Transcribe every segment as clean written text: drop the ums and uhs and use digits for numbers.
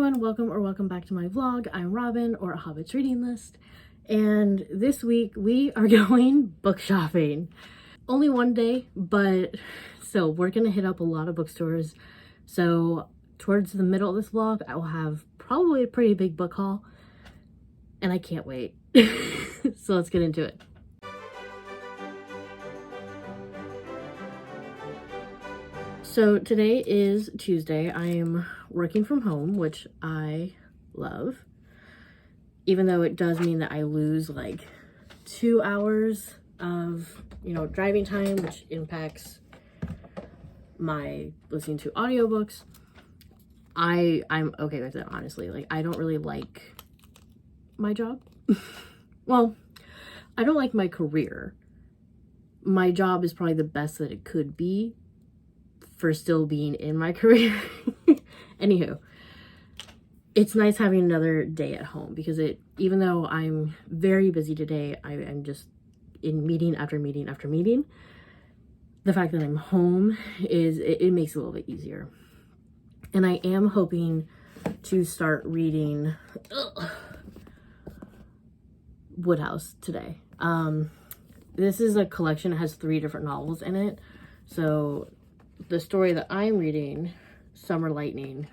everyone, welcome back to my vlog. I'm Robin, or A Hobbit's Reading List, and this week we are going book shopping. Only one day, but still, we're gonna hit up a lot of bookstores. So towards the middle of this vlog, I will have probably a pretty big book haul, and I can't wait. So let's get into it. So today is Tuesday. I am working from home, which I love, even though it does mean that I lose like 2 hours of, driving time, which impacts my listening to audiobooks. I'm okay with it, honestly. Like, I don't really like my job. Well, I don't like my career. My job is probably the best that it could be for still being in my career. Anywho, it's nice having another day at home because even though I'm very busy today, I'm just in meeting after meeting after meeting. The fact that I'm home it makes it a little bit easier. And I am hoping to start reading Wodehouse today. This is a collection. It has 3 different novels in it. So the story that I'm reading, Summer Lightning,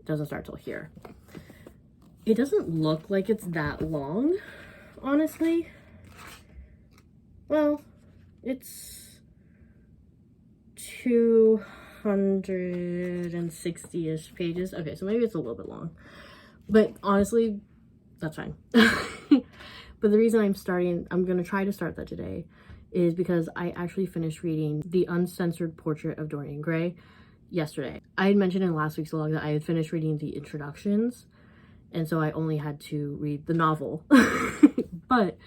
doesn't start till here. It doesn't look like it's that long, honestly. Well, it's 260-ish pages. Okay, so maybe it's a little bit long. But honestly, that's fine. But the reason I'm going to try to start that today is because I actually finished reading The Uncensored Portrait of Dorian Gray yesterday. I had mentioned in last week's vlog that I had finished reading the introductions, and so I only had to read the novel. But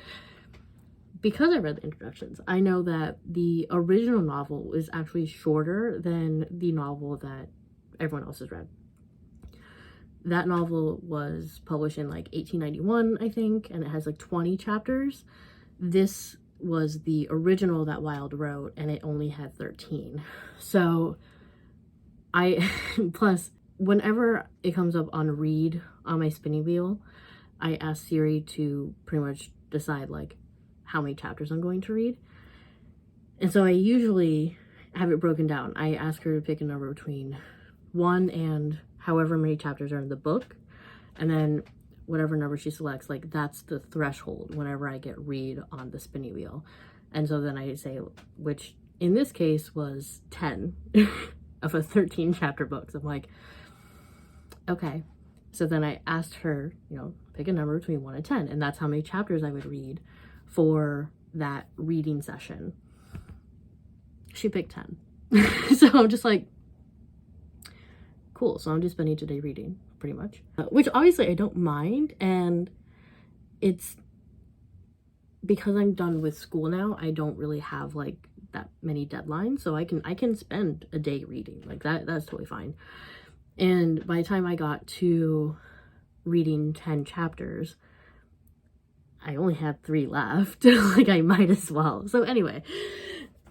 because I read the introductions, I know that the original novel is actually shorter than the novel that everyone else has read. That novel was published in like 1891, I think, and it has like 20 chapters. This was the original that Wilde wrote, and it only had 13. So plus whenever it comes up on read on my spinning wheel, I ask Siri to pretty much decide like how many chapters I'm going to read. And so I usually have it broken down. I ask her to pick a number between 1 and however many chapters are in the book, and then whatever number she selects, like that's the threshold whenever I get read on the spinning wheel. And so then I say, which in this case was 10 of a 13 chapter book. So I'm like, okay. So then I asked her, pick a number between 1 and 10, and that's how many chapters I would read for that reading session. She picked 10. So I'm just like, cool. So I'm just spending today reading, pretty much, which obviously I don't mind. And it's because I'm done with school now, I don't really have like that many deadlines, so I can spend a day reading like that's totally fine. And by the time I got to reading 10 chapters, I only had 3 left. Like, I might as well. So anyway,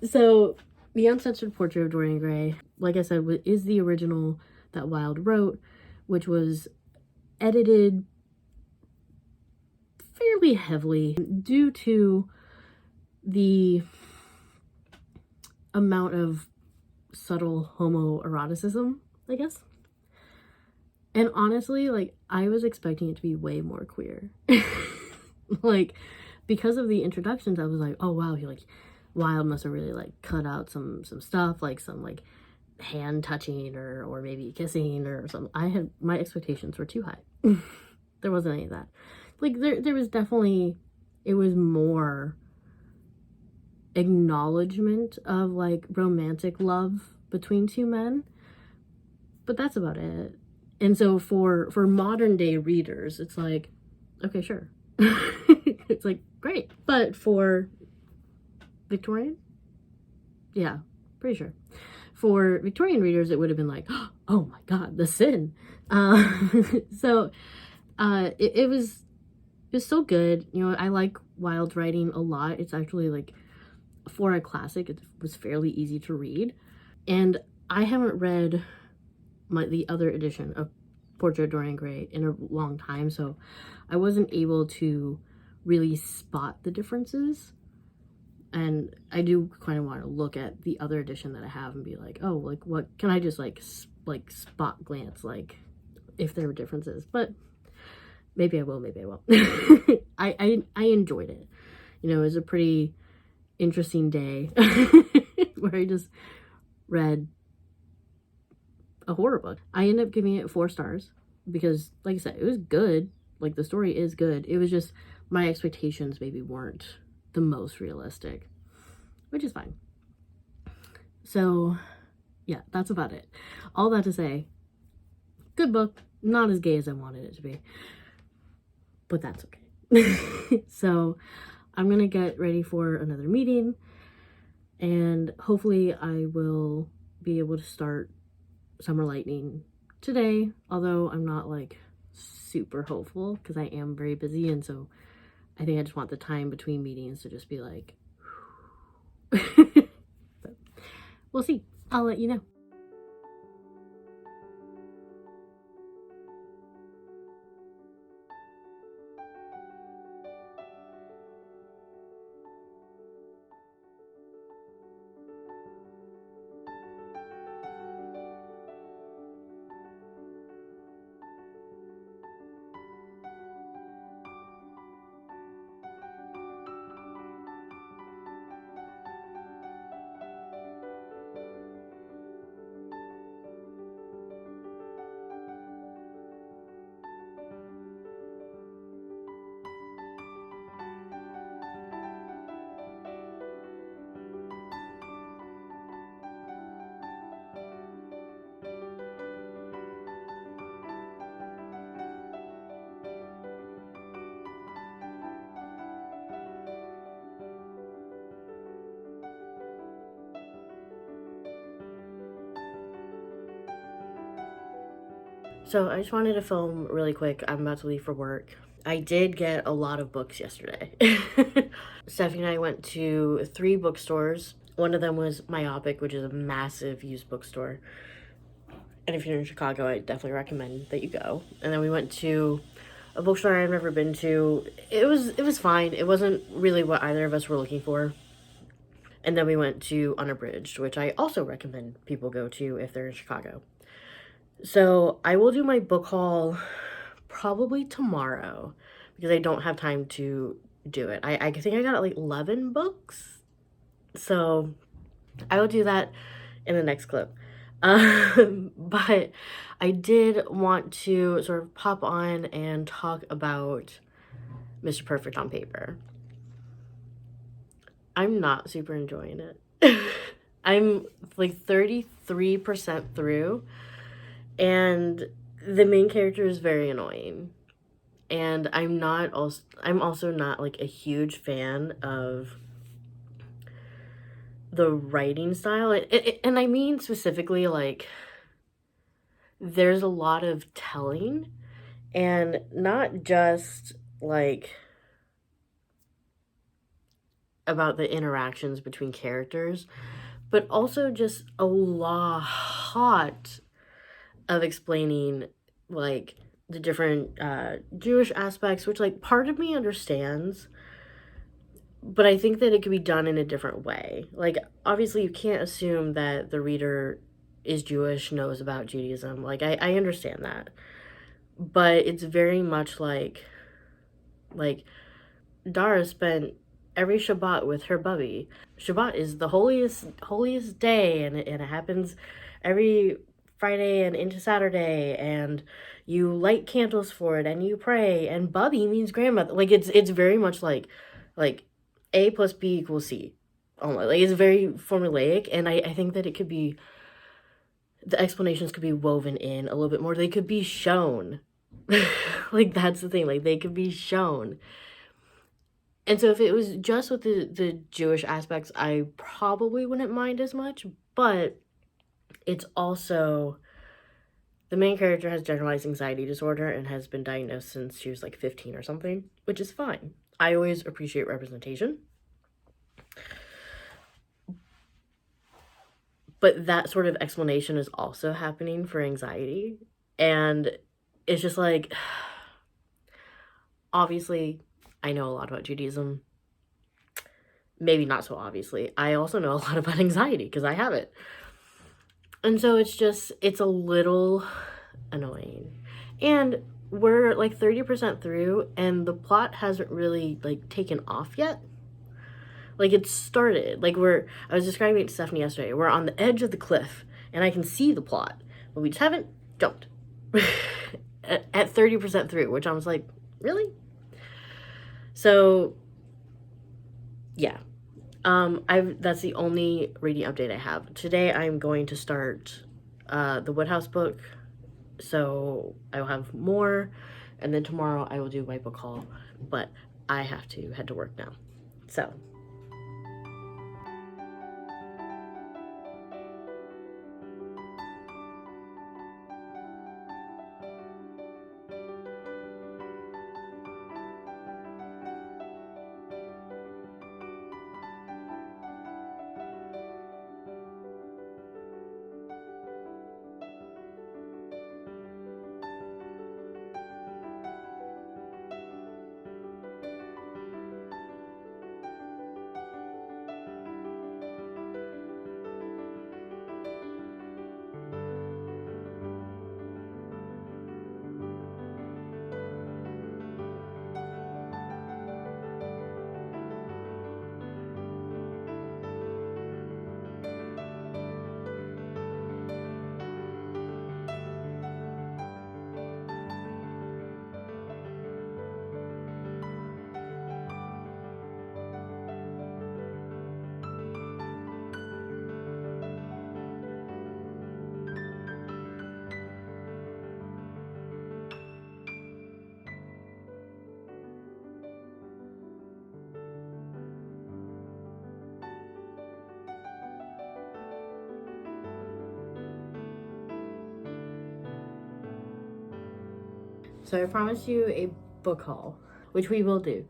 so The Uncensored Portrait of Dorian Gray, like I said, is the original that Wilde wrote, which was edited fairly heavily due to the amount of subtle homoeroticism, I guess. And honestly, like, I was expecting it to be way more queer. Like, because of the introductions, I was like, oh wow, Wilde must have really like cut out some stuff, like some like hand touching or maybe kissing or something. My expectations were too high. There wasn't any of that. Like, there was definitely, it was more acknowledgement of like romantic love between 2 men, but that's about it. And so for modern day readers, it's like, okay, sure. It's like, great. But for Victorian, yeah, pretty sure. For Victorian readers, it would have been like, oh my god, the sin. So it was so good. I like Wilde's writing a lot. It's actually like, for a classic, it was fairly easy to read. And I haven't read the other edition of Portrait of Dorian Gray in a long time, so I wasn't able to really spot the differences. And I do kind of want to look at the other edition that I have and be like, oh, like, what can I just like spot glance, like, if there were differences. But maybe I will, maybe I won't. I enjoyed it. You know, it was a pretty interesting day where I just read a horror book. I ended up giving it 4 stars because, like I said, it was good. Like, the story is good. It was just my expectations maybe weren't the most realistic, which is fine. So yeah, that's about it. All that to say, good book, not as gay as I wanted it to be, but that's okay. So I'm gonna get ready for another meeting, and hopefully I will be able to start Summer Lightning today, although I'm not like super hopeful because I am very busy, and so I think I just want the time between meetings to just be like, but we'll see. I'll let you know. So I just wanted to film really quick. I'm about to leave for work. I did get a lot of books yesterday. Stephanie and I went to 3 bookstores. One of them was Myopic, which is a massive used bookstore. And if you're in Chicago, I definitely recommend that you go. And then we went to a bookstore I've never been to. It was fine. It wasn't really what either of us were looking for. And then we went to Unabridged, which I also recommend people go to if they're in Chicago. So I will do my book haul probably tomorrow because I don't have time to do it. I think I got like 11 books. So I will do that in the next clip. But I did want to sort of pop on and talk about Mr. Perfect on paper. I'm not super enjoying it. I'm like 33% through, and the main character is very annoying. And I'm also not like a huge fan of the writing style. And I mean specifically, like, there's a lot of telling, and not just like about the interactions between characters, but also just a lot of explaining like the different Jewish aspects, which like part of me understands, but I think that it could be done in a different way. Like, obviously you can't assume that the reader is Jewish, knows about Judaism. Like, I understand that, but it's very much like Dara spent every Shabbat with her bubby. Shabbat is the holiest day, and it happens every Friday and into Saturday, and you light candles for it and you pray, and bubby means grandmother. Like, it's very much like A plus B equals C. Almost. Like, it's very formulaic, and I think that it could be, the explanations could be woven in a little bit more. They could be shown. Like, that's the thing. Like, they could be shown. And so if it was just with the Jewish aspects, I probably wouldn't mind as much. But it's also, the main character has generalized anxiety disorder and has been diagnosed since she was like 15 or something, which is fine. I always appreciate representation. But that sort of explanation is also happening for anxiety. And it's just like, obviously, I know a lot about Judaism. Maybe not so obviously. I also know a lot about anxiety because I have it. And so it's a little annoying. And we're like 30% through and the plot hasn't really like taken off yet. Like it started, like I was describing it to Stephanie yesterday. We're on the edge of the cliff and I can see the plot, but we just haven't jumped at 30% through, which I was like, really? So yeah. That's the only reading update I have. Today I'm going to start the Wodehouse book, so I will have more, and then tomorrow I will do my book haul, but I have to head to work now. So So I promised you a book haul, which we will do.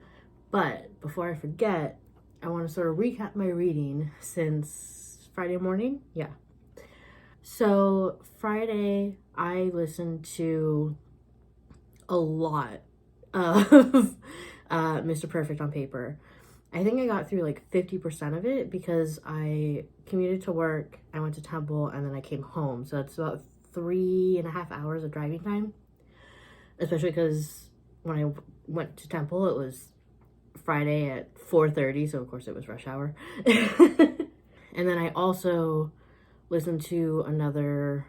But before I forget, I want to sort of recap my reading since Friday morning. Yeah. So Friday, I listened to a lot of Mr. Perfect on paper. I think I got through like 50% of it because I commuted to work, I went to Temple, and then I came home. So that's about 3.5 hours of driving time. Especially because when I went to Temple, it was Friday at 4:30, so of course it was rush hour. And then I also listened to another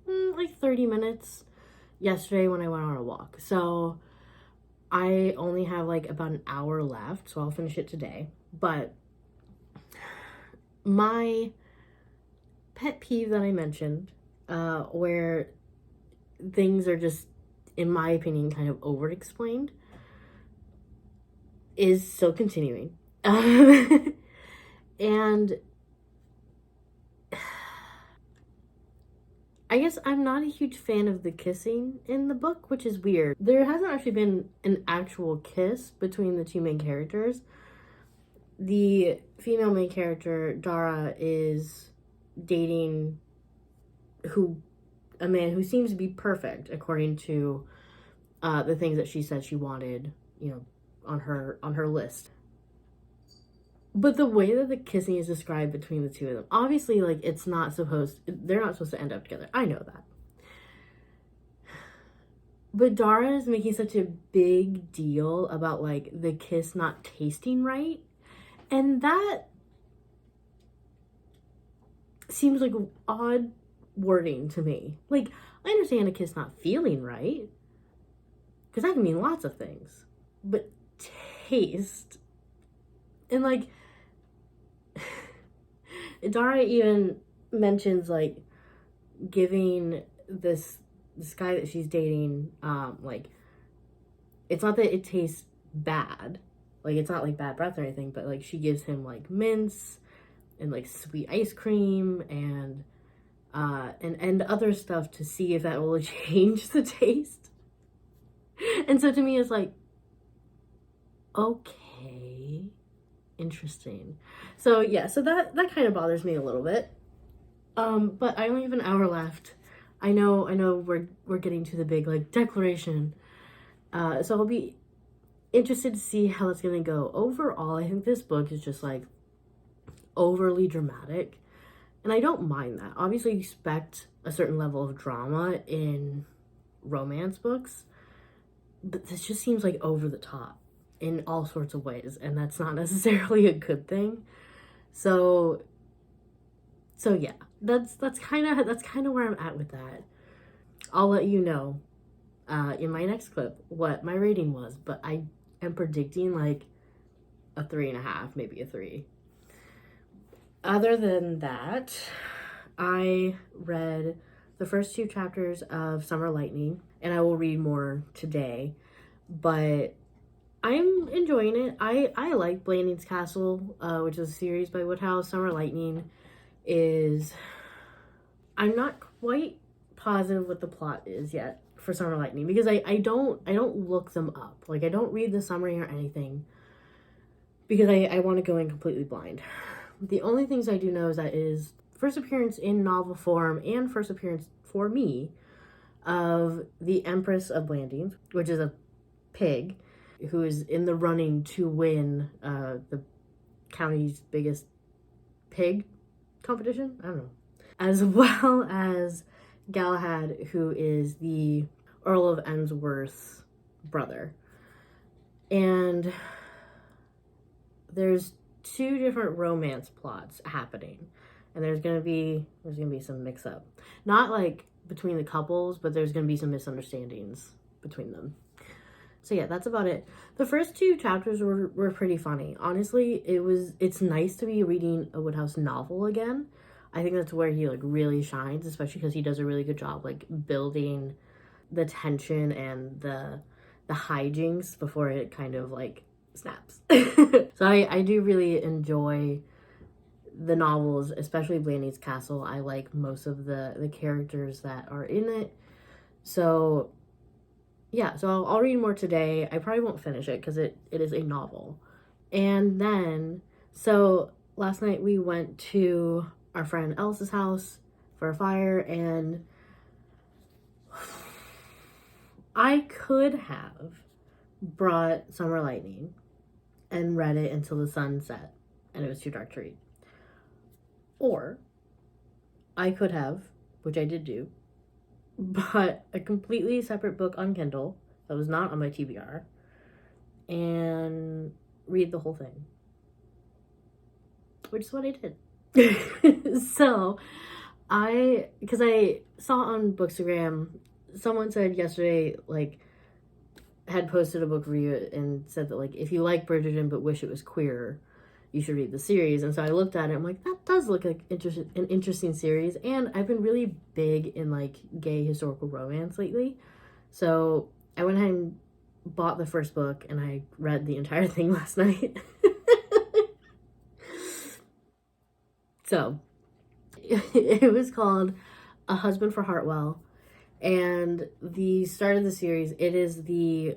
like 30 minutes yesterday when I went on a walk. So I only have like about an hour left, so I'll finish it today. But my pet peeve that I mentioned, where things are just, in my opinion, kind of over-explained, is still continuing. And I guess I'm not a huge fan of the kissing in the book, which is weird. There hasn't actually been an actual kiss between the two main characters. The female main character, Dara, is dating a man who seems to be perfect according to the things that she said she wanted, on her list. But the way that the kissing is described between the two of them, obviously, like, they're not supposed to end up together. I know that. But Dara is making such a big deal about, like, the kiss not tasting right. And that seems like odd wording to me. Like, I understand a kiss not feeling right, because that can mean lots of things. But taste, and like, Dara even mentions like giving this guy that she's dating, like, it's not that it tastes bad, like it's not like bad breath or anything, but like she gives him like mints and like sweet ice cream and other stuff to see if that will change the taste. And so to me, it's like, okay, interesting. So yeah, so that kind of bothers me a little bit. But I only have an hour left. I know we're getting to the big, like, declaration. So I'll be interested to see how it's going to go. Overall, I think this book is just, like, overly dramatic. And I don't mind that. Obviously, you expect a certain level of drama in romance books. But this just seems, like, over the top in all sorts of ways. And that's not necessarily a good thing. So yeah, that's kind of where I'm at with that. I'll let you know in my next clip what my rating was, but I am predicting like a 3.5, maybe a 3. Other than that, I read the first 2 chapters of Summer Lightning, and I will read more today, but I'm enjoying it. I like Blanding's Castle, which is a series by Wodehouse. Summer Lightning is... I'm not quite positive what the plot is yet for Summer Lightning, because I don't look them up. Like, I don't read the summary or anything, because I want to go in completely blind. The only things I do know is that it is first appearance in novel form and first appearance for me of the Empress of Blandings, which is a pig who is in the running to win the county's biggest pig competition. I don't know. As well as Galahad, who is the Earl of Emsworth's brother. And there's 2 different romance plots happening. And there's gonna be some mix up. Not like between the couples, but there's gonna be some misunderstandings between them. So yeah, that's about it. The first 2 chapters were pretty funny. Honestly, it's nice to be reading a Wodehouse novel again. I think that's where he like really shines, especially because he does a really good job like building the tension and the hijinks before it kind of like snaps. So I do really enjoy the novels, especially Blanding's Castle. I like most of the characters that are in it. So yeah, so I'll read more today. I probably won't finish it because it is a novel. And then, so last night we went to our friend Elissa's house for a fire, and I could have brought Summer Lightning and read it until the sun set and it was too dark to read. Or I could have, which I did do, bought a completely separate book on Kindle that was not on my TBR and read the whole thing, which is what I did. So because I saw on Bookstagram, someone said yesterday, like, had posted a book review and said that, like, if you like Bridgerton but wish it was queer, you should read the series. And so I looked at it, I'm like, that does look like an interesting series. And I've been really big in, like, gay historical romance lately. So I went ahead and bought the first book, and I read the entire thing last night. So it was called A Husband for Hartwell, and the start of the series, it is the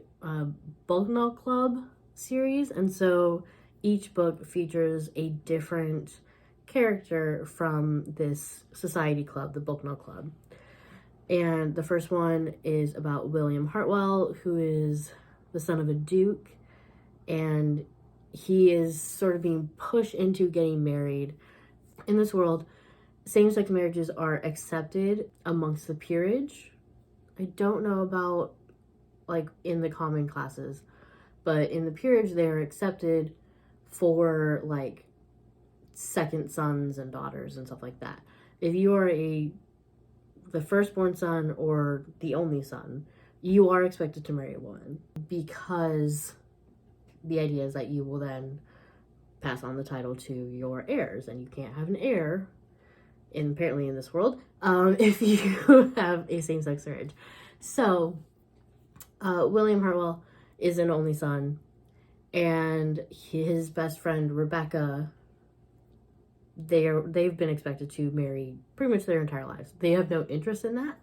Bucknell Club series, and so each book features a different character from this society club, the Bucknell Club. And the first one is about William Hartwell, who is the son of a duke, and he is sort of being pushed into getting married. In this world, same-sex marriages are accepted amongst the peerage. I don't know about, like, in the common classes, but in the peerage, they are accepted for, like, second sons and daughters and stuff like that. If you are the firstborn son or the only son, you are expected to marry a woman, because the idea is that you will then pass on the title to your heirs, and you can't have an heir, apparently in this world, if you have a same-sex marriage. So William Hartwell is an only son, and his best friend Rebecca, they've been expected to marry pretty much their entire lives. They have no interest in that,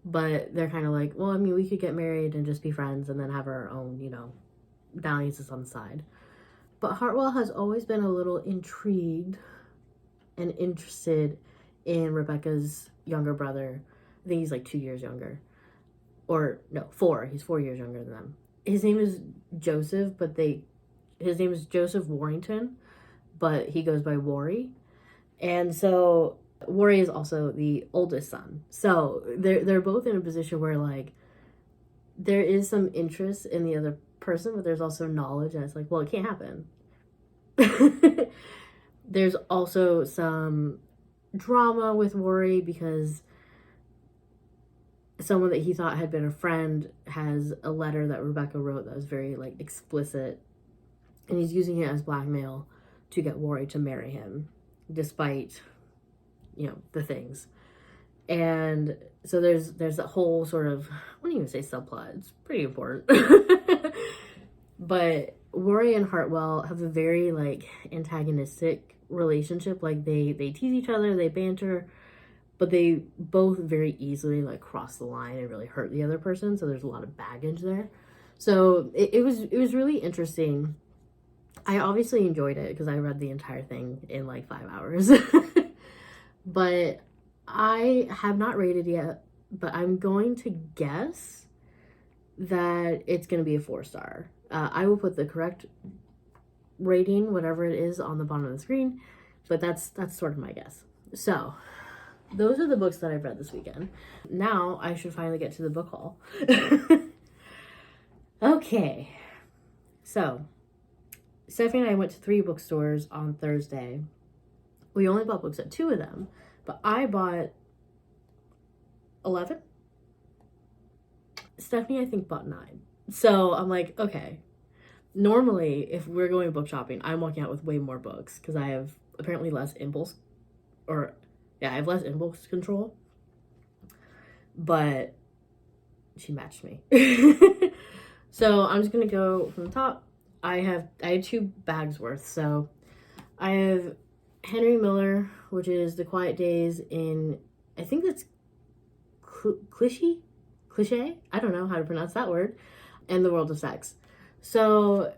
but they're kind of like, well, I mean, we could get married and just be friends and then have our own, you know, dalliances on the side. But Hartwell has always been a little intrigued and interested in Rebecca's younger brother, I think he's like 2 years younger. Or, no, 4. He's 4 years younger than them. His name is Joseph, but his name is Joseph Warrington, but he goes by Worry. And so Worry is also the oldest son. So they're both in a position where, like, there is some interest in the other person, but there's also knowledge, and it's like, well, it can't happen. There's also some drama with Worry because someone that he thought had been a friend has a letter that Rebecca wrote that was very, like, explicit, and he's using it as blackmail to get Worry to marry him, despite, you know, the things. And so there's that whole sort of, I wouldn't even say subplot, it's pretty important. But Worry and Hartwell have a very, like, antagonistic relationship. Like, they tease each other, they banter, but they both very easily, like, cross the line and really hurt the other person. So there's a lot of baggage there. So it was really interesting. I obviously enjoyed it because I read the entire thing in like 5 hours. But I have not rated yet, but I'm going to guess that it's going to be a 4-star. I will put the correct rating, whatever it is, on the bottom of the screen, but that's sort of my guess. So those are the books that I've read this weekend. Now I should finally get to the book haul. Okay, so Stephanie and I went to 3 bookstores on Thursday. We only bought books at 2 of them, but I bought 11. Stephanie, I think, bought 9. So I'm like, okay. Normally, if we're going book shopping, I'm walking out with way more books because I have apparently less impulse, I have less impulse control. But she matched me. So I'm just gonna go from the top. I had 2 bags worth. So I have Henry Miller, which is The Quiet Days in, I think that's Clichy? I don't know how to pronounce that word. And The World of Sex. So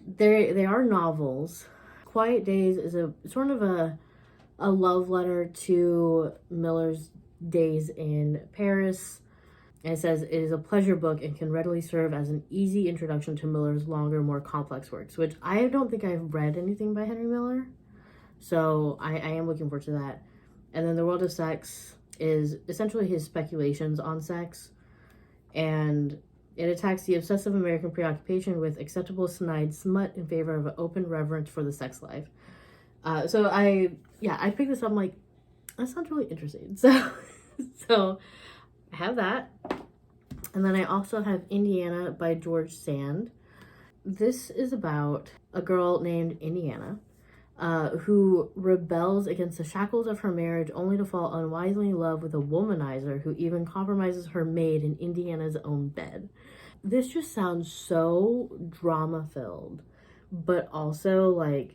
they are novels. Quiet Days is a sort of a love letter to Miller's days in Paris. And it says it is a pleasure book and can readily serve as an easy introduction to Miller's longer, more complex works, which I don't think I've read anything by Henry Miller. So I am looking forward to that. And then The World of Sex is essentially his speculations on sex. And it attacks the obsessive American preoccupation with acceptable snide smut in favor of an open reverence for the sex life. So I picked this up, I'm like, that sounds really interesting. So I have that. And then I also have Indiana by George Sand. This is about a girl named Indiana who rebels against the shackles of her marriage only to fall unwisely in love with a womanizer who even compromises her maid in Indiana's own bed. This just sounds so drama-filled, but also, like,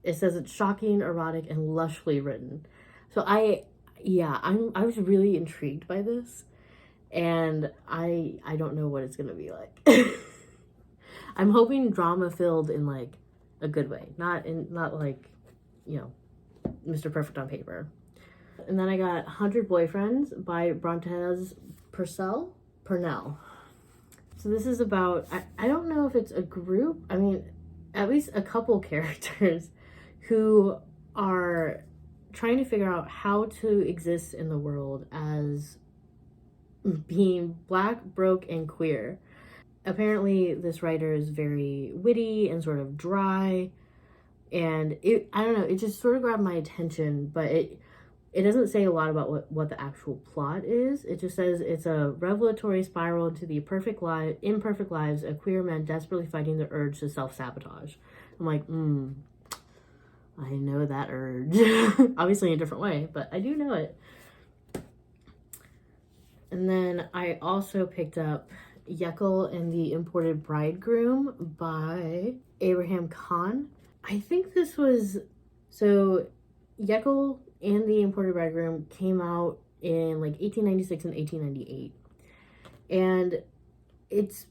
it says it's shocking, erotic, and lushly written. So I was really intrigued by this, and I don't know what it's gonna be like. I'm hoping drama-filled in, like, a good way, not like, you know, Mr. Perfect on paper. And then I got 100 Boyfriends by Brontez Purnell. So this is about, I don't know if it's a group, I mean, at least a couple characters who are trying to figure out how to exist in the world as being Black, broke, and queer. Apparently this writer is very witty and sort of dry, and I don't know, it just sort of grabbed my attention, but it doesn't say a lot about what the actual plot is. It just says it's a revelatory spiral into the imperfect lives of queer men desperately fighting the urge to self-sabotage. I'm like, I know that urge. Obviously in a different way, but I do know it. And then I also picked up Yekl and the Imported Bridegroom by Abraham Cahan. I think this was, so Yekl and the Imported Bridegroom came out in like 1896 and 1898. And it's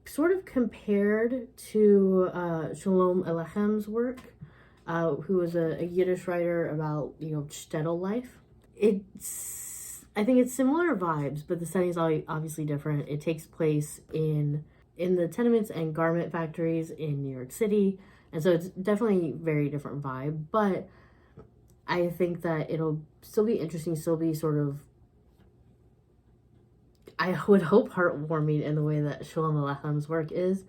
sort of compared to Shalom Alechem's work. who was a Yiddish writer about, shtetl life. I think it's similar vibes, but the setting's obviously different. It takes place in the tenements and garment factories in New York City, and so it's definitely a very different vibe, but I think that it'll still be interesting, still be sort of, I would hope, heartwarming in the way that Shalom Alecham's work is.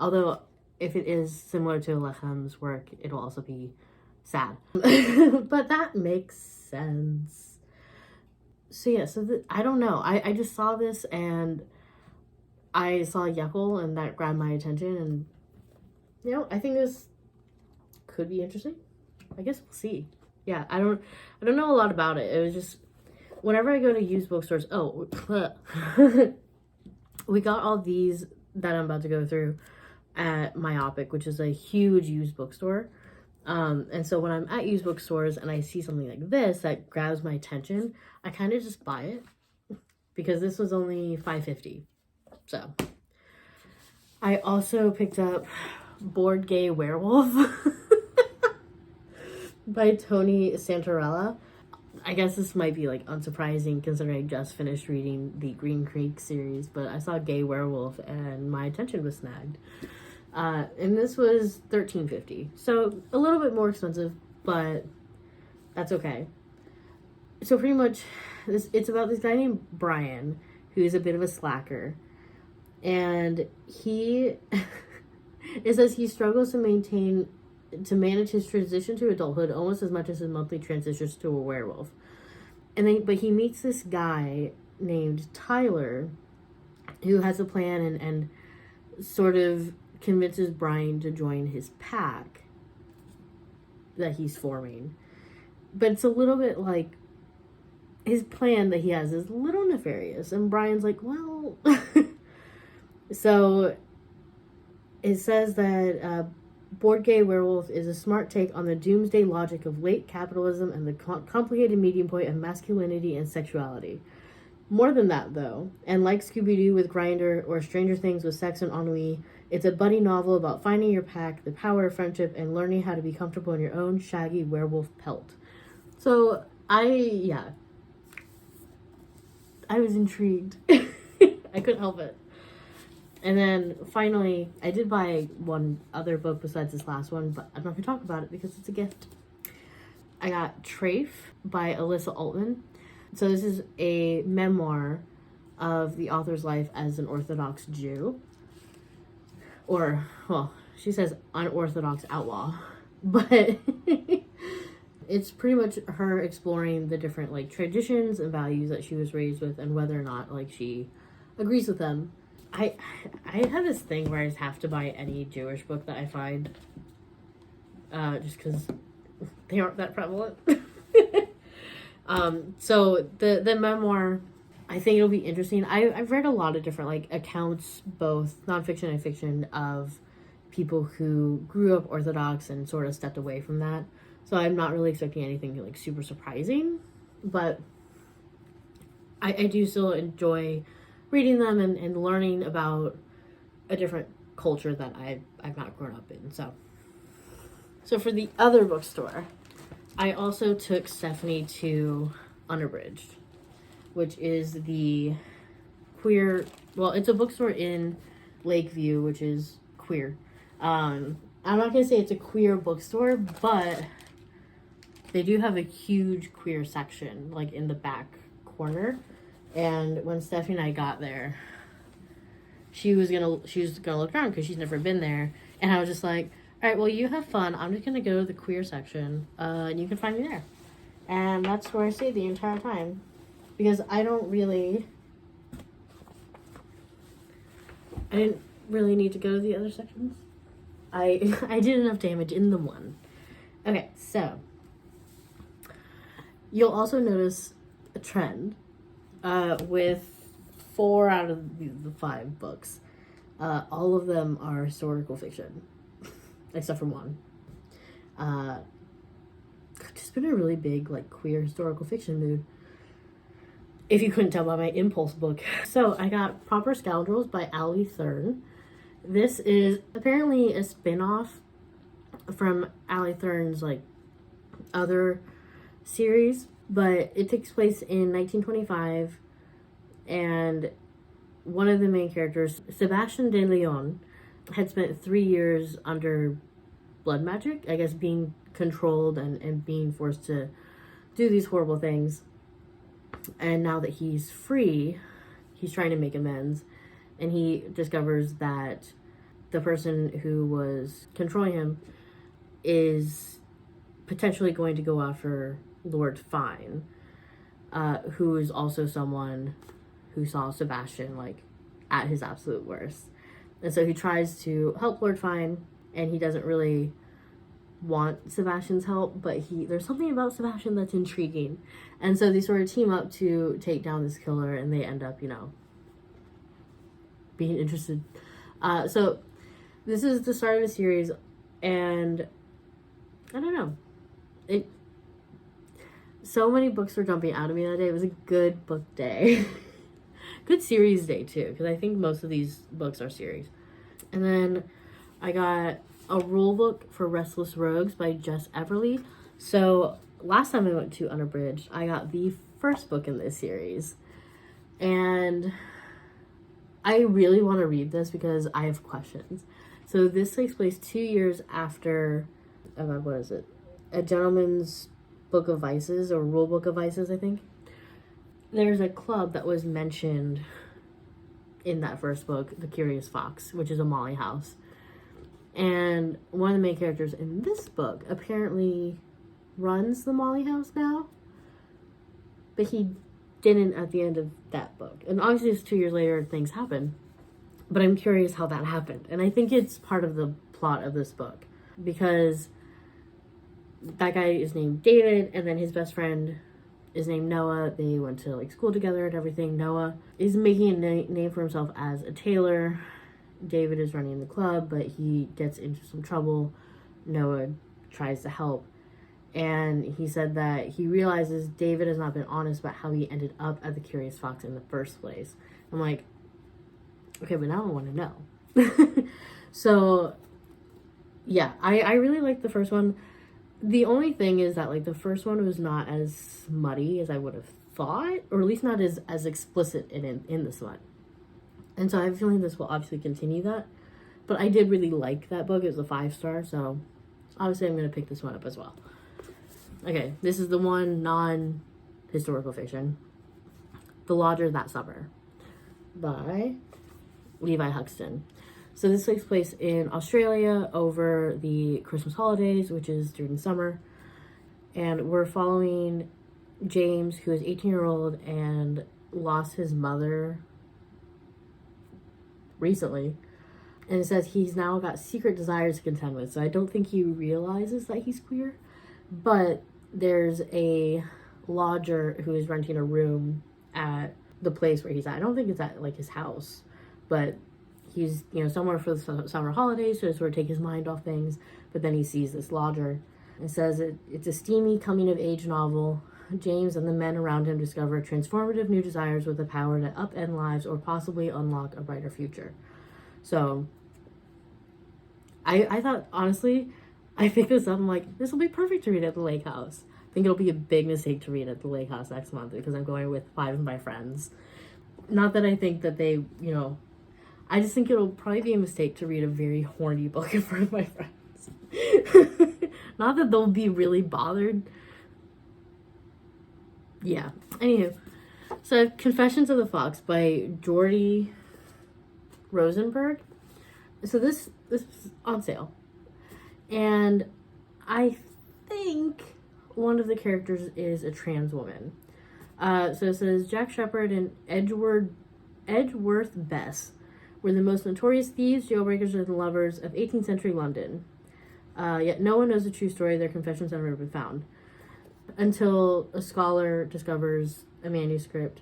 Although, if it is similar to Alecham's work, it'll also be sad. But that makes sense. So yeah, I don't know. I just saw this and I saw Yekl and that grabbed my attention, and I think this could be interesting. I guess we'll see. Yeah, I don't know a lot about it. It was just whenever I go to used bookstores, we got all these that I'm about to go through at Myopic, which is a huge used bookstore. And so when I'm at used bookstores and I see something like this that grabs my attention, I kind of just buy it because this was only $5.50. So I also picked up Board Gay Werewolf by Tony Santorella. I guess this might be like unsurprising considering I just finished reading the Green Creek series, but I saw Gay Werewolf and my attention was snagged. And this was $13.50, so a little bit more expensive, but that's okay. So pretty much, it's about this guy named Brian, who's a bit of a slacker, and it says he struggles to manage his transition to adulthood almost as much as his monthly transitions to a werewolf. But he meets this guy named Tyler, who has a plan and sort of convinces Brian to join his pack that he's forming. But it's a little bit like his plan that he has is a little nefarious, and Brian's like, well. So it says that Board Gay Werewolf is a smart take on the doomsday logic of late capitalism and the complicated medium point of masculinity and sexuality. More than that, though, and like Scooby-Doo with Grindr or Stranger Things with sex and ennui, it's a buddy novel about finding your pack, the power of friendship, and learning how to be comfortable in your own shaggy werewolf pelt. So, I was intrigued. I couldn't help it. And then, finally, I did buy one other book besides this last one, but I'm not going to talk about it because it's a gift. I got Treyf by Elissa Altman. So this is a memoir of the author's life as an Orthodox Jew. Or, well, she says unorthodox outlaw. But it's pretty much her exploring the different, traditions and values that she was raised with and whether or not, she agrees with them. I have this thing where I just have to buy any Jewish book that I find. Just because they aren't that prevalent. So the memoir, I think it'll be interesting. I've read a lot of different accounts, both nonfiction and fiction, of people who grew up Orthodox and sort of stepped away from that. So I'm not really expecting anything super surprising, but I do still enjoy reading them and learning about a different culture that I've not grown up in. So for the other bookstore, I also took Stephanie to Unabridged, which is the queer, well, it's a bookstore in Lakeview, which is queer. I'm not going to say it's a queer bookstore, but they do have a huge queer section, in the back corner. And when Stephanie and I got there, she was gonna look around because she's never been there. And I was just like, all right, well, you have fun. I'm just going to go to the queer section, and you can find me there. And that's where I stayed the entire time. Because I didn't really need to go to the other sections. I did enough damage in the one. Okay, so you'll also notice a trend with 4 out of the 5 books. All of them are historical fiction. Except for one. Just been a really big, queer historical fiction mood. If you couldn't tell by my impulse book. So, I got Proper Scoundrels by Allie Therin. This is apparently a spin-off from Allie Therin's, like, other series, but it takes place in 1925, and one of the main characters, Sebastian de Leon, had spent 3 years under blood magic, I guess being controlled and being forced to do these horrible things. And now that he's free, he's trying to make amends, and he discovers that the person who was controlling him is potentially going to go after Lord Fine, who is also someone who saw Sebastian, like, at his absolute worst. And so he tries to help Lord Fine, and he doesn't really want Sebastian's help, but there's something about Sebastian that's intriguing. And so they sort of team up to take down this killer, and they end up, being interested. So this is the start of a series, and I don't know. So many books were jumping out of me that day. It was a good book day. Good series day, too, because I think most of these books are series. And then I got a rule book for Restless Rogues by Jess Everlee. So last time I went to Unabridged, I got the first book in this series. And I really want to read this because I have questions. So this takes place 2 years after, what is it? A Gentleman's Book of Vices, or Rulebook of Vices, I think. There's a club that was mentioned in that first book, The Curious Fox, which is a Molly house. And one of the main characters in this book apparently runs the Molly house now, but he didn't at the end of that book. And obviously it's 2 years later, things happen, but I'm curious how that happened. And I think it's part of the plot of this book, because that guy is named David, and then his best friend is named Noah. They went to, like, school together and everything. Noah is making a name for himself as a tailor. David is running the club, but he gets into some trouble. Noah tries to help, and he said that he realizes David has not been honest about how he ended up at the Curious Fox in the first place. I'm like, okay, but now I want to know. So yeah, I really liked the first one. The only thing is that, like, the first one was not as smutty as I would have thought, or at least not as explicit in the smut. And so I have a feeling this will obviously continue that. But I did really like that book. It was a 5-star, so obviously I'm going to pick this one up as well. Okay, this is the one non-historical fiction. The Lodger That Summer by Levi Huxton. So this takes place in Australia over the Christmas holidays, which is during summer. And we're following James, who is 18-year-old and lost his mother recently. And it says he's now got secret desires to contend with. So I don't think he realizes that he's queer. But there's a lodger who is renting a room at the place where he's at. I don't think it's at, like, his house, but he's, somewhere for the summer holidays to sort of take his mind off things. But then he sees this lodger. It says it's a steamy coming-of-age novel. James and the men around him discover transformative new desires with the power to upend lives or possibly unlock a brighter future. So I thought, honestly, I picked this up. I'm like, this will be perfect to read at the lake house. I think it'll be a big mistake to read at the lake house next month because I'm going with 5 of my friends. Not that I think that they, I just think it'll probably be a mistake to read a very horny book in front of my friends. Not that they'll be really bothered. Yeah. Anywho. So, Confessions of the Fox by Jordy Rosenberg. So this is on sale. And I think one of the characters is a trans woman. So it says, Jack Shepherd and Edgeworth Bess were the most notorious thieves, jailbreakers, and lovers of 18th century London. Yet no one knows the true story. Their confessions have never been found. Until a scholar discovers a manuscript,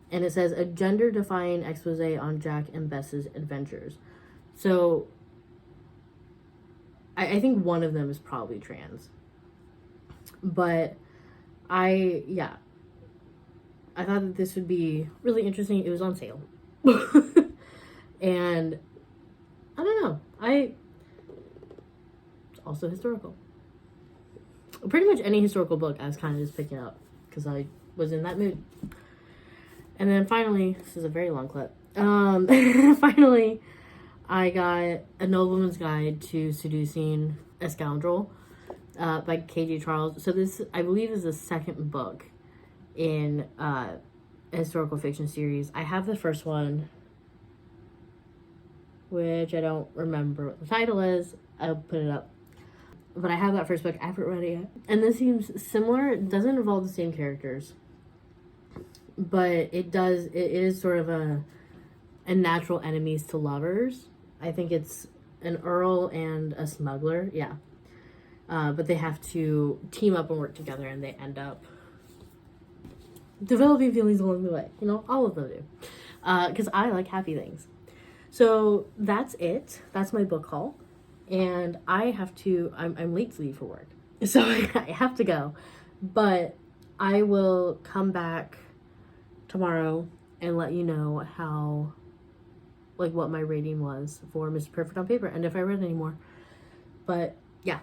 and it says, a gender-defying expose on Jack and Bess's adventures. So, I think one of them is probably trans. But, I thought that this would be really interesting. It was on sale. And, I don't know. also historical. Pretty much any historical book I was kind of just picking up because I was in that mood. And then finally, this is a very long clip. Finally, I got A Nobleman's Guide to Seducing a Scoundrel by K.G. Charles. So this, I believe, is the second book in a historical fiction series. I have the first one, which I don't remember what the title is. I'll put it up. But I have that first book. I haven't read it yet. And this seems similar. It doesn't involve the same characters. But it does. It is sort of a natural enemies to lovers. I think it's an earl and a smuggler. Yeah. But they have to team up and work together, and they end up developing feelings along the way. You know, all of them do. Because I like happy things. So that's it. That's my book haul. And I have to, I'm late to leave for work. So I have to go. But I will come back tomorrow and let you know how, like, what my rating was for Mr. Perfect on Paper and if I read any more. But yeah.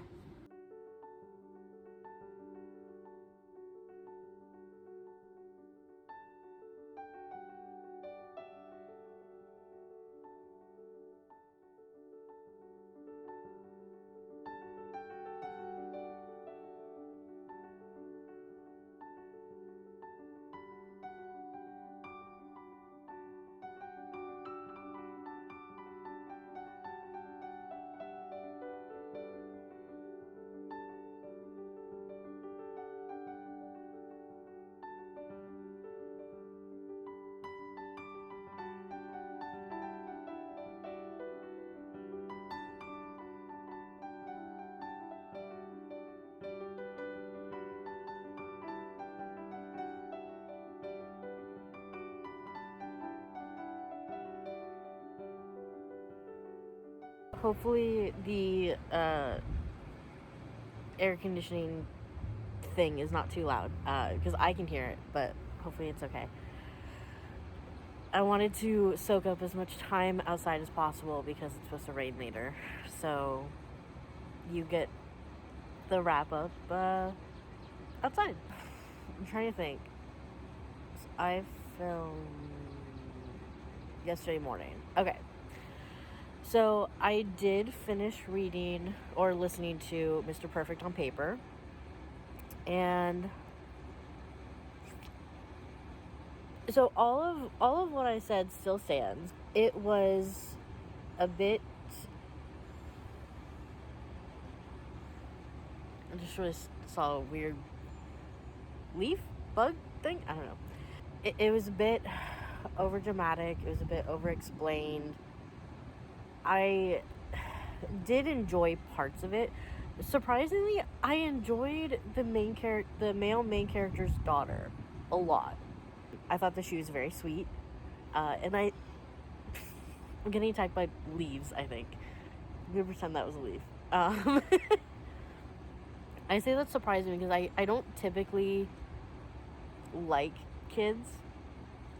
Hopefully the air conditioning thing is not too loud, because I can hear it, but hopefully it's okay. I wanted to soak up as much time outside as possible because it's supposed to rain later, so you get the wrap up outside. I'm trying to think. I filmed yesterday morning. Okay. So I did finish reading or listening to Mr. Perfect on Paper, and so all of what I said still stands. It was a bit, I just really saw a weird leaf bug thing. I don't know. It was a bit over dramatic. It was a bit over explained. I did enjoy parts of it. Surprisingly, I enjoyed the male main character's daughter a lot. I thought that she was very sweet. And I'm getting attacked by leaves, I think. I'm gonna pretend that was a leaf. I say that's surprising because I don't typically like kids.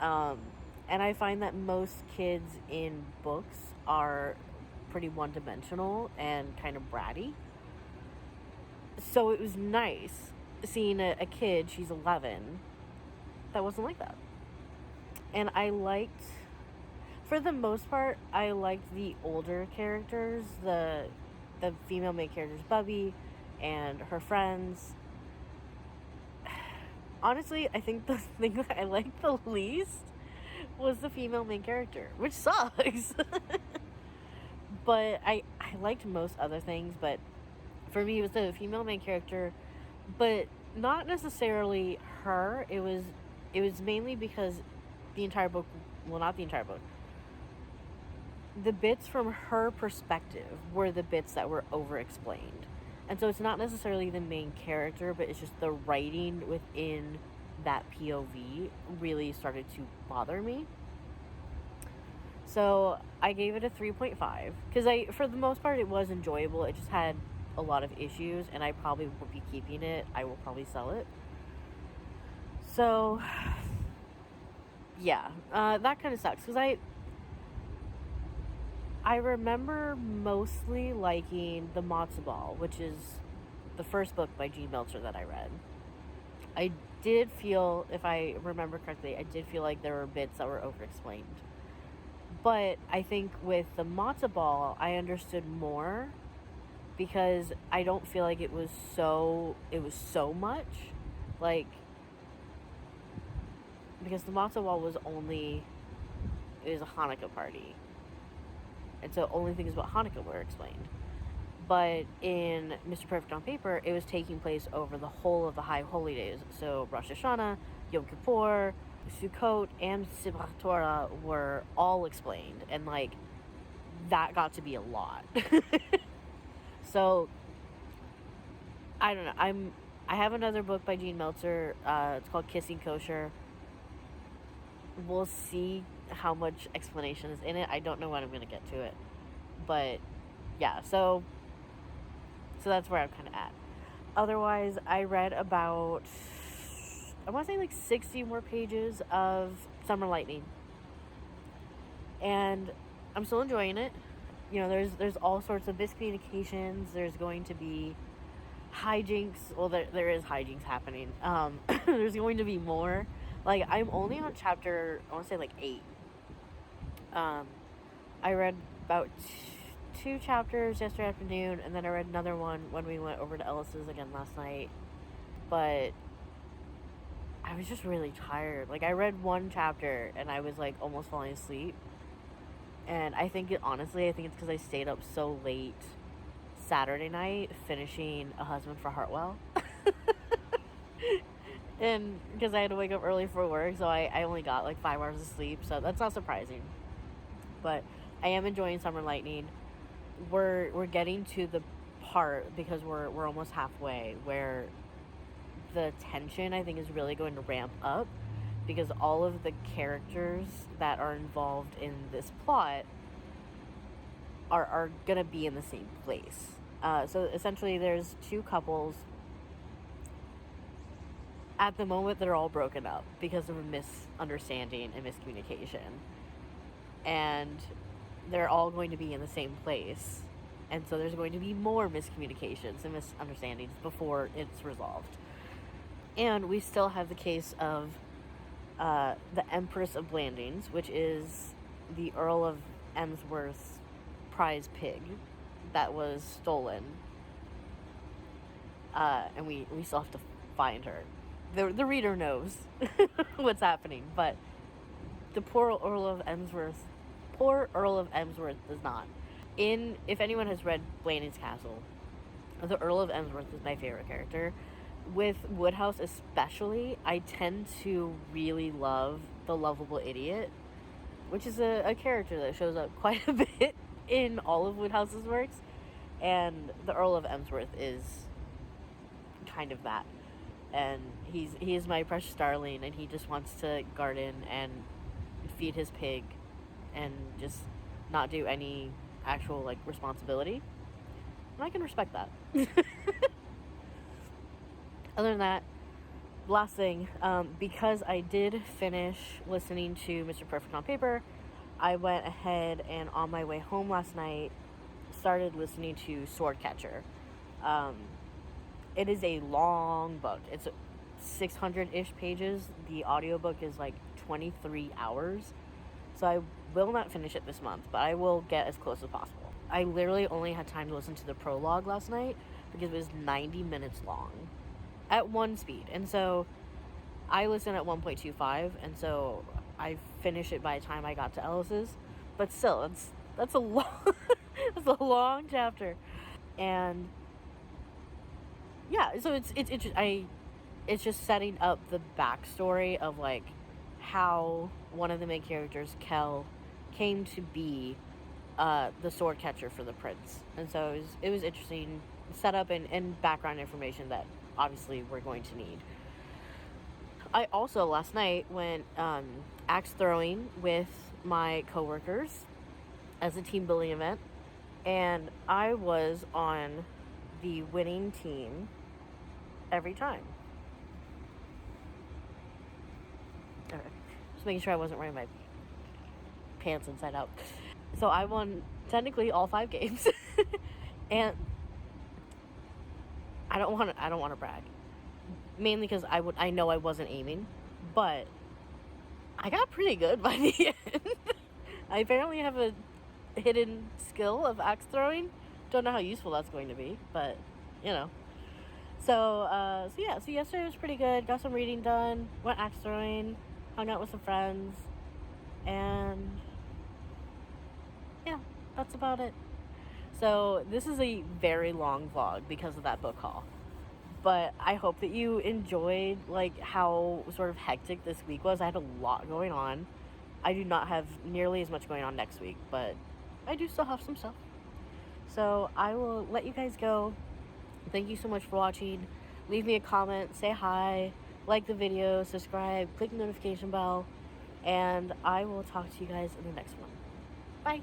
And I find that most kids in books are pretty one-dimensional and kind of bratty. So it was nice seeing a kid, she's 11, that wasn't like that. And I liked, for the most part, I liked the older characters, the female main characters, Bubby and her friends. Honestly, I think the thing that I liked the least was the female main character, which sucks. But I liked most other things, but for me it was the female main character, but not necessarily her. It was mainly because the entire book, well, not the entire book, the bits from her perspective were the bits that were over explained. And so it's not necessarily the main character, but it's just the writing within that POV really started to bother me. So I gave it a 3.5 because for the most part, it was enjoyable. It just had a lot of issues, and I probably won't be keeping it. I will probably sell it. So yeah, that kind of sucks because I remember mostly liking the Matzo Ball, which is the first book by G. Meltzer that I read. I did feel, if I remember correctly, I did feel like there were bits that were over-explained. But I think with the Matzo Ball, I understood more because I don't feel like it was so much. Like, because the Matzo Ball was it was a Hanukkah party. And so only things about Hanukkah were explained. But in Mr. Perfect on Paper, it was taking place over the whole of the High Holy Days. So Rosh Hashanah, Yom Kippur, Sukkot, and Simchat Torah were all explained. And, like, that got to be a lot. So, I don't know. I have another book by Gene Meltzer. It's called Kissing Kosher. We'll see how much explanation is in it. I don't know when I'm going to get to it. But, yeah, so that's where I'm kind of at. Otherwise, I read about, I want to say like 60 more pages of Summer Lightning. And I'm still enjoying it. You know, there's all sorts of miscommunications. There's going to be hijinks. Well, there is hijinks happening. There's going to be more. Like, I'm only on chapter, I want to say like 8. I read about 2 chapters yesterday afternoon, and then I read another one when we went over to Elissa's again last night. But I was just really tired. Like, I read 1 chapter, and I was, like, almost falling asleep. And honestly, I think it's because I stayed up so late Saturday night finishing A Husband for Hartwell. And because I had to wake up early for work, so I only got, like, 5 hours of sleep. So that's not surprising. But I am enjoying Summer Lightning. We're getting to the part, because we're almost halfway, where the tension, I think, is really going to ramp up, because all of the characters that are involved in this plot are gonna be in the same place. So essentially there's 2 couples. At the moment, they're all broken up because of a misunderstanding and miscommunication. And they're all going to be in the same place. And so there's going to be more miscommunications and misunderstandings before it's resolved. And we still have the case of the Empress of Blandings, which is the Earl of Emsworth's prize pig that was stolen. And we still have to find her. The reader knows what's happening, but the poor Earl of Emsworth does not. If anyone has read Blandings Castle, the Earl of Emsworth is my favorite character. With Wodehouse especially, I tend to really love the lovable idiot, which is a character that shows up quite a bit in all of Wodehouse's works, and the Earl of Emsworth is kind of that. And he is my precious darling, and he just wants to garden and feed his pig and just not do any actual, like, responsibility. And I can respect that. Other than that, last thing, because I did finish listening to Mr. Perfect on Paper, I went ahead and on my way home last night started listening to Swordcatcher. It is a long book. It's 600-ish pages. The audiobook is like 23 hours. So I will not finish it this month, but I will get as close as possible. I literally only had time to listen to the prologue last night because it was 90 minutes long at one speed. And so I listen at 1.25, and so I finished it by the time I got to Ellis's. But still, that's a long that's a long chapter. And yeah, so it's just setting up the backstory of, like, how one of the main characters, Kel, came to be the sword catcher for the prince. And so it was interesting setup and background information that obviously we're going to need. I also last night went axe throwing with my coworkers as a team building event, and I was on the winning team every time. Okay, just making sure I wasn't wearing my pants inside out. So I won technically all 5 games. And I don't want to brag. Mainly because I know I wasn't aiming, but I got pretty good by the end. I apparently have a hidden skill of axe throwing. Don't know how useful that's going to be, but you know. So yeah, so yesterday was pretty good. Got some reading done, went axe throwing, hung out with some friends, and yeah, that's about it. So this is a very long vlog because of that book haul. But I hope that you enjoyed like how sort of hectic this week was. I had a lot going on. I do not have nearly as much going on next week, but I do still have some stuff. So I will let you guys go. Thank you so much for watching. Leave me a comment, say hi, like the video, subscribe, click the notification bell, and I will talk to you guys in the next one. Bye!